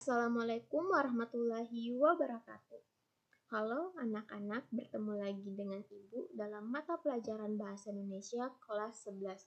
Assalamualaikum warahmatullahi wabarakatuh. Halo anak-anak, bertemu lagi dengan Ibu dalam mata pelajaran Bahasa Indonesia kelas 11.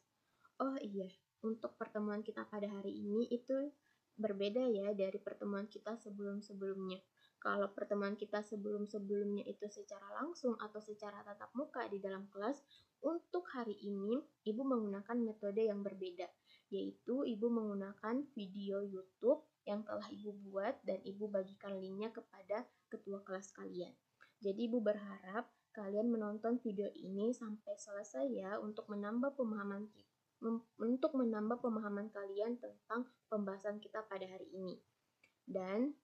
Oh iya, untuk pertemuan kita pada hari ini itu berbeda ya dari pertemuan kita sebelum-sebelumnya. Kalau pertemuan kita sebelum-sebelumnya itu secara langsung atau secara tatap muka di dalam kelas, untuk hari ini Ibu menggunakan metode yang berbeda, yaitu Ibu menggunakan video YouTube yang telah Ibu buat dan Ibu bagikan linknya kepada ketua kelas kalian. Jadi Ibu berharap kalian menonton video ini sampai selesai ya untuk menambah pemahaman kalian tentang pembahasan kita pada hari ini. Dan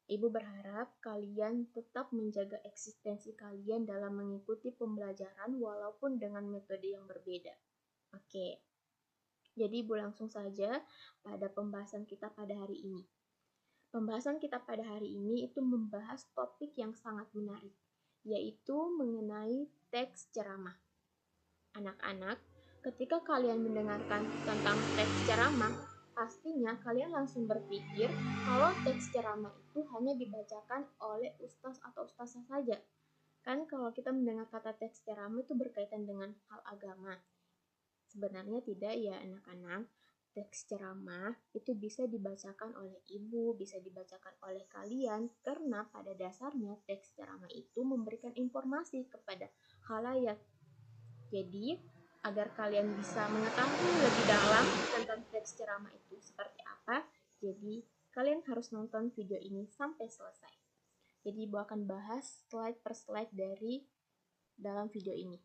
Ibu berharap kalian tetap menjaga eksistensi kalian dalam mengikuti pembelajaran walaupun dengan metode yang berbeda. Oke. Jadi Ibu langsung saja pada pembahasan kita pada hari ini. Pembahasan kita pada hari ini itu membahas topik yang sangat menarik, yaitu mengenai teks ceramah. Anak-anak, ketika kalian mendengarkan tentang teks ceramah, pastinya kalian langsung berpikir kalau teks ceramah itu hanya dibacakan oleh ustaz atau ustazah saja. Kan kalau kita mendengar kata teks ceramah itu berkaitan dengan hal agama. Sebenarnya tidak ya anak-anak. Teks ceramah itu bisa dibacakan oleh ibu, bisa dibacakan oleh kalian, karena pada dasarnya teks ceramah itu memberikan informasi kepada khalayak. Jadi, agar kalian bisa mengetahui lebih dalam tentang teks ceramah itu seperti apa, jadi kalian harus nonton video ini sampai selesai. Jadi, Ibu akan bahas slide per slide dari dalam video ini.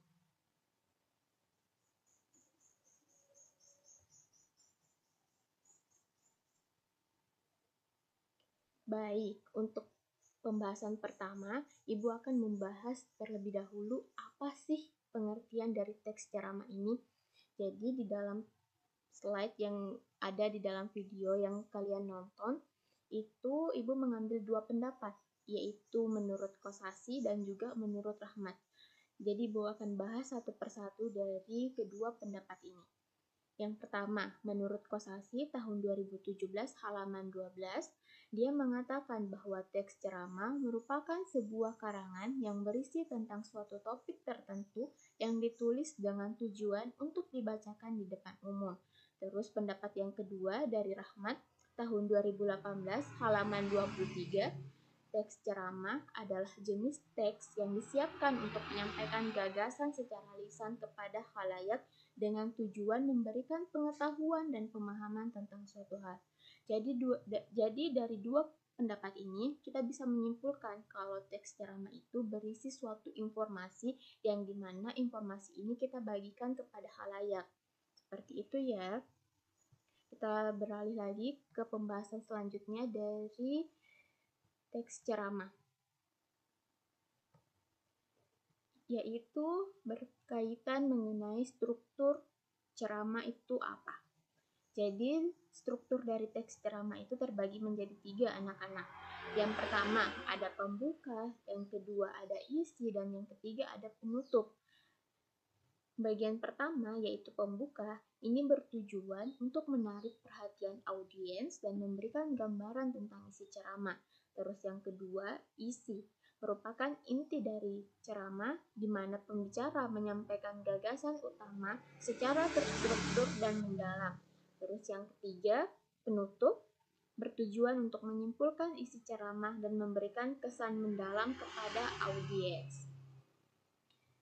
Baik, untuk pembahasan pertama, Ibu akan membahas terlebih dahulu apa sih pengertian dari teks ceramah ini. Jadi di dalam slide yang ada di dalam video yang kalian nonton, itu Ibu mengambil dua pendapat, yaitu menurut Kosasih dan juga menurut Rahmat. Jadi Ibu akan bahas satu persatu dari kedua pendapat ini. Yang pertama, menurut Kosasih tahun 2017 halaman 12, dia mengatakan bahwa teks ceramah merupakan sebuah karangan yang berisi tentang suatu topik tertentu yang ditulis dengan tujuan untuk dibacakan di depan umum. Terus pendapat yang kedua dari Rahmat tahun 2018 halaman 23, teks ceramah adalah jenis teks yang disiapkan untuk menyampaikan gagasan secara lisan kepada khalayak dengan tujuan memberikan pengetahuan dan pemahaman tentang suatu hal. Jadi dari dua pendapat ini, kita bisa menyimpulkan kalau teks ceramah itu berisi suatu informasi yang dimana informasi ini kita bagikan kepada khalayak. Seperti itu ya. Kita beralih lagi ke pembahasan selanjutnya dari teks ceramah, yaitu berkaitan mengenai struktur ceramah itu apa. Jadi, struktur dari teks ceramah itu terbagi menjadi 3 anak-anak. Yang pertama ada pembuka, yang kedua ada isi, dan yang ketiga ada penutup. Bagian pertama yaitu pembuka, ini bertujuan untuk menarik perhatian audiens dan memberikan gambaran tentang isi ceramah. Terus yang kedua, isi, merupakan inti dari ceramah di mana pembicara menyampaikan gagasan utama secara terstruktur dan mendalam. Terus yang ketiga, penutup, bertujuan untuk menyimpulkan isi ceramah dan memberikan kesan mendalam kepada audiens.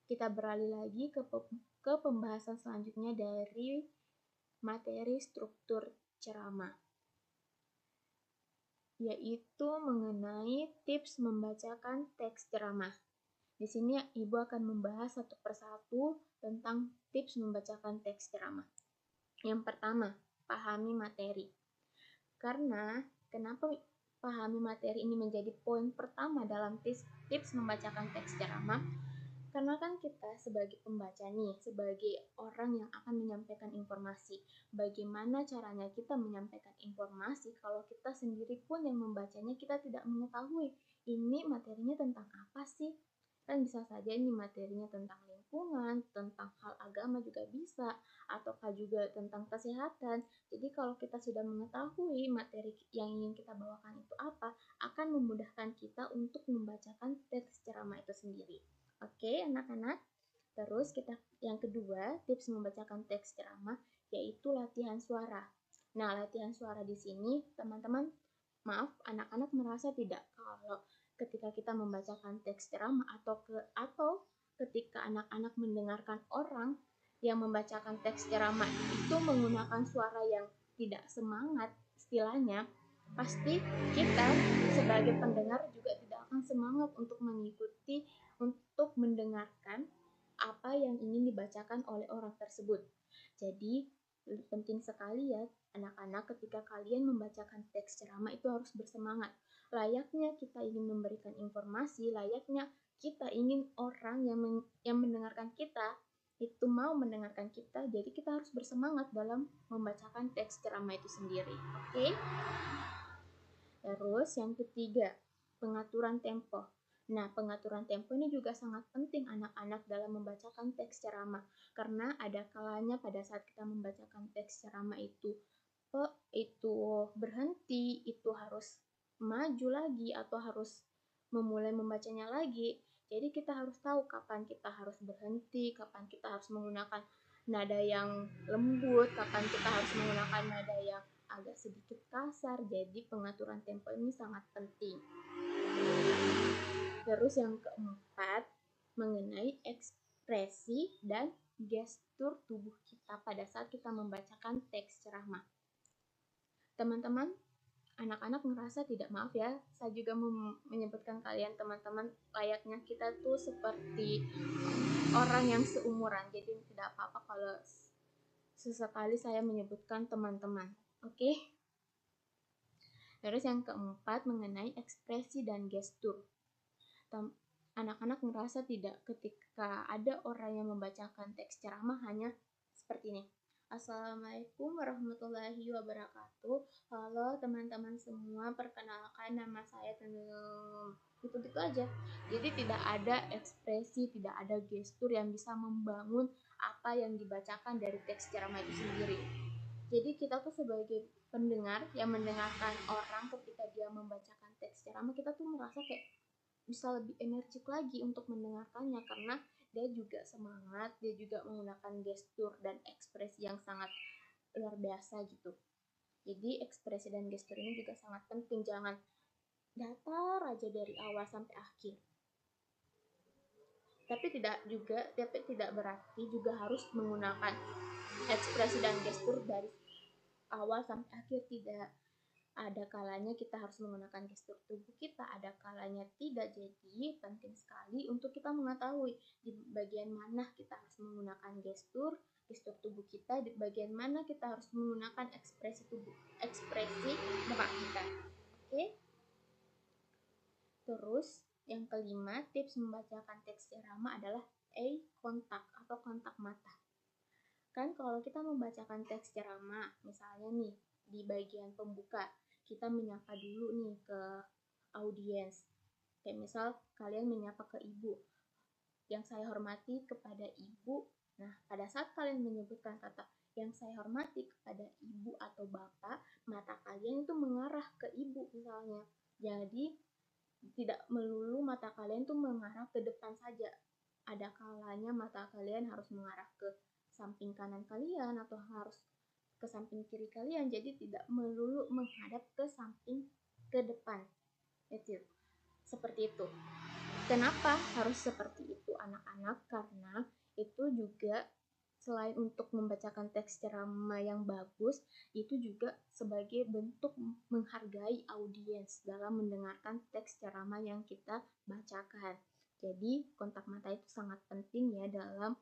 Kita beralih lagi ke pembahasan selanjutnya dari materi struktur ceramah, yaitu mengenai tips membacakan teks ceramah. Di sini Ibu akan membahas satu persatu tentang tips membacakan teks ceramah. Yang pertama, pahami materi. Karena kenapa pahami materi ini menjadi poin pertama dalam tips membacakan teks ceramah? Karena kan kita sebagai pembaca nih, sebagai orang yang akan menyampaikan informasi, bagaimana caranya kita menyampaikan informasi kalau kita sendiri pun yang membacanya kita tidak mengetahui ini materinya tentang apa sih? Kan bisa saja ini materinya tentang lingkungan, tentang hal agama juga bisa, ataukah juga tentang kesehatan. Jadi kalau kita sudah mengetahui materi yang ingin kita bawakan itu apa, akan memudahkan kita untuk membacakan teks ceramah itu sendiri. Oke, anak-anak. Terus kita yang kedua, tips membacakan teks ceramah yaitu latihan suara. Nah, latihan suara di sini teman-teman, maaf, anak-anak merasa tidak kalau ketika kita membacakan teks ceramah atau ketika anak-anak mendengarkan orang yang membacakan teks ceramah itu menggunakan suara yang tidak semangat, istilahnya pasti kita sebagai pendengar juga tidak akan semangat untuk mengikuti, untuk mendengarkan apa yang ingin dibacakan oleh orang tersebut. Jadi penting sekali ya anak-anak, ketika kalian membacakan teks ceramah itu harus bersemangat. Layaknya kita ingin memberikan informasi, layaknya kita ingin orang yang mendengarkan kita itu mau mendengarkan kita, jadi kita harus bersemangat dalam membacakan teks ceramah itu sendiri. Oke? Terus yang ketiga, pengaturan tempo. Nah, pengaturan tempo ini juga sangat penting anak-anak dalam membacakan teks ceramah, karena ada kalanya pada saat kita membacakan teks ceramah itu berhenti, itu harus maju lagi atau harus memulai membacanya lagi. Jadi kita harus tahu kapan kita harus berhenti, kapan kita harus menggunakan nada yang lembut, kapan kita harus menggunakan nada yang agak sedikit kasar. Jadi pengaturan tempo ini sangat penting. Terus yang keempat, mengenai ekspresi dan gestur tubuh kita pada saat kita membacakan teks ceramah. Teman-teman, anak-anak merasa tidak, maaf ya, saya juga menyebutkan kalian teman-teman, layaknya kita tuh seperti orang yang seumuran, jadi tidak apa-apa kalau sesekali saya menyebutkan teman-teman. Oke? Terus yang keempat, mengenai ekspresi dan gestur. Anak-anak merasa tidak ketika ada orang yang membacakan teks ceramah hanya seperti ini. Assalamualaikum warahmatullahi wabarakatuh. Halo teman-teman semua, perkenalkan nama saya gitu-gitu aja. Jadi tidak ada ekspresi, tidak ada gestur yang bisa membangun apa yang dibacakan dari teks ceramah itu sendiri. Jadi kita tuh sebagai pendengar yang mendengarkan orang ketika dia membacakan teks ceramah, kita tuh merasa kayak bisa lebih energik lagi untuk mendengarkannya, karena dia juga semangat, dia juga menggunakan gestur dan ekspresi yang sangat luar biasa gitu. Jadi ekspresi dan gestur ini juga sangat penting, jangan datar aja dari awal sampai akhir. Tapi tidak berarti juga harus menggunakan ekspresi dan gestur dari awal sampai akhir, tidak. Ada kalanya kita harus menggunakan gestur tubuh kita, ada kalanya tidak. Jadi penting sekali untuk kita mengetahui di bagian mana kita harus menggunakan gestur tubuh kita, di bagian mana kita harus menggunakan ekspresi muka kita. Oke? Terus yang kelima, tips membacakan teks ceramah adalah eye contact atau kontak mata. Kan kalau kita membacakan teks ceramah, misalnya nih di bagian pembuka, kita menyapa dulu nih ke audiens. Kayak misal kalian menyapa ke ibu. Yang saya hormati kepada ibu. Nah, pada saat kalian menyebutkan kata yang saya hormati kepada ibu atau bapak, mata kalian itu mengarah ke ibu misalnya. Jadi tidak melulu mata kalian tuh mengarah ke depan saja. Ada kalanya mata kalian harus mengarah ke samping kanan kalian atau harus ke samping kiri kalian, jadi tidak melulu menghadap ke samping ke depan. Itu seperti itu. Kenapa harus seperti itu anak-anak? Karena itu juga selain untuk membacakan teks ceramah yang bagus, itu juga sebagai bentuk menghargai audiens dalam mendengarkan teks ceramah yang kita bacakan. Jadi kontak mata itu sangat penting ya dalam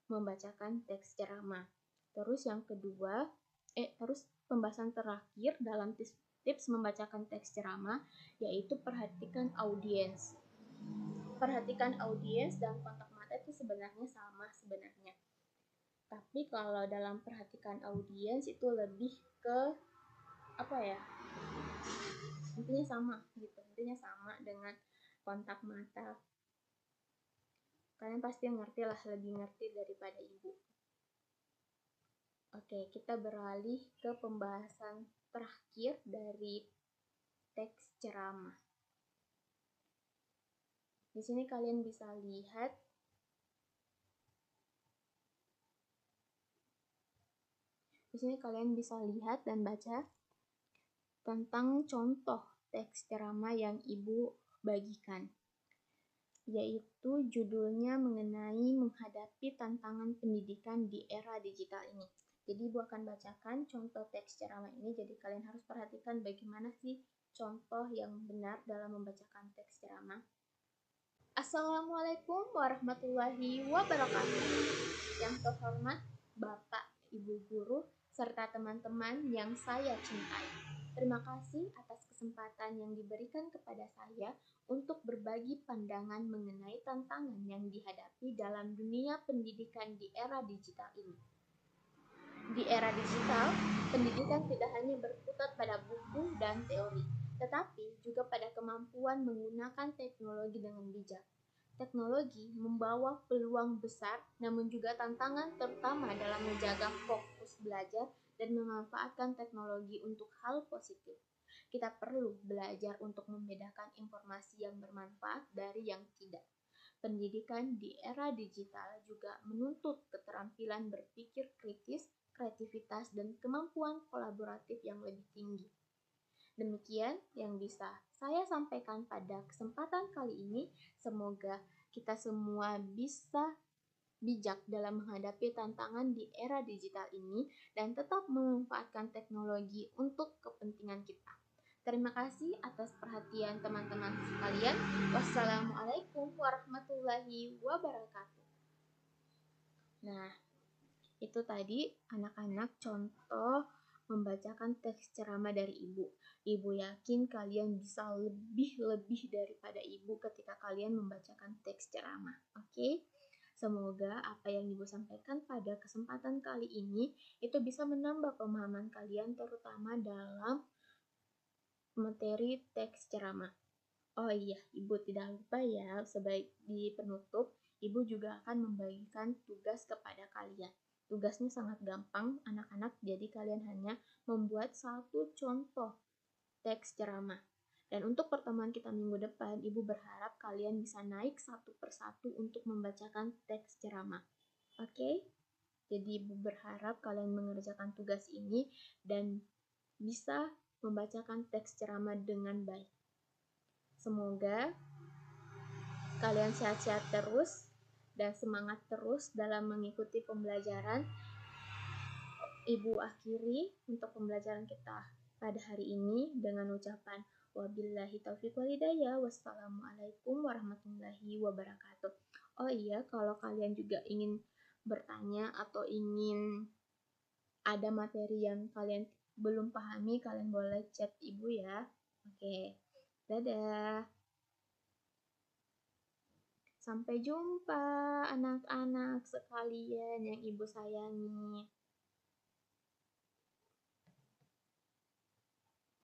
membacakan teks ceramah. Terus yang kedua, terus pembahasan terakhir dalam tips membacakan teks ceramah yaitu perhatikan audiens. Perhatikan audiens dan kontak mata itu sebenarnya sama sebenarnya. Tapi kalau dalam perhatikan audiens itu lebih ke apa ya? Intinya sama gitu. Intinya sama dengan kontak mata. Kalian pasti ngerti lah, lebih ngerti daripada ibu. Oke, kita beralih ke pembahasan terakhir dari teks ceramah. Di sini kalian bisa lihat dan baca tentang contoh teks ceramah yang ibu bagikan, yaitu judulnya mengenai menghadapi tantangan pendidikan di era digital ini. Jadi ibu akan bacakan contoh teks ceramah ini, jadi kalian harus perhatikan bagaimana sih contoh yang benar dalam membacakan teks ceramah. Assalamualaikum warahmatullahi wabarakatuh. Yang terhormat Bapak, Ibu Guru, serta teman-teman yang saya cintai. Terima kasih atas kesempatan yang diberikan kepada saya untuk berbagi pandangan mengenai tantangan yang dihadapi dalam dunia pendidikan di era digital ini. Di era digital, pendidikan tidak hanya berkutat pada buku dan teori, tetapi juga pada kemampuan menggunakan teknologi dengan bijak. Teknologi membawa peluang besar, namun juga tantangan terutama dalam menjaga fokus belajar dan memanfaatkan teknologi untuk hal positif. Kita perlu belajar untuk membedakan informasi yang bermanfaat dari yang tidak. Pendidikan di era digital juga menuntut keterampilan berpikir kritis, kreativitas, dan kemampuan kolaboratif yang lebih tinggi. Demikian yang bisa saya sampaikan pada kesempatan kali ini. Semoga kita semua bisa bijak dalam menghadapi tantangan di era digital ini dan tetap memanfaatkan teknologi untuk kepentingan kita. Terima kasih atas perhatian teman-teman sekalian. Wassalamualaikum warahmatullahi wabarakatuh. Nah, itu tadi anak-anak contoh membacakan teks ceramah dari ibu. Ibu yakin kalian bisa lebih daripada ibu ketika kalian membacakan teks ceramah. Oke? Semoga apa yang ibu sampaikan pada kesempatan kali ini itu bisa menambah pemahaman kalian, terutama dalam materi teks ceramah. Oh iya, ibu tidak lupa ya, sebaik di penutup, ibu juga akan membagikan tugas kepada kalian. Tugasnya sangat gampang, anak-anak, jadi kalian hanya membuat satu contoh teks ceramah. Dan untuk pertemuan kita minggu depan, ibu berharap kalian bisa naik satu persatu untuk membacakan teks ceramah. Oke? Jadi ibu berharap kalian mengerjakan tugas ini dan bisa membacakan teks ceramah dengan baik. Semoga kalian sehat-sehat terus dan semangat terus dalam mengikuti pembelajaran. Ibu akhiri untuk pembelajaran kita pada hari ini dengan ucapan wabillahi taufiq wal hidayah. Wassalamualaikum warahmatullahi wabarakatuh. Oh iya, kalau kalian juga ingin bertanya atau ingin ada materi yang kalian belum pahami, kalian boleh chat ibu ya. Oke, dadah. Sampai jumpa anak-anak sekalian yang ibu sayangi.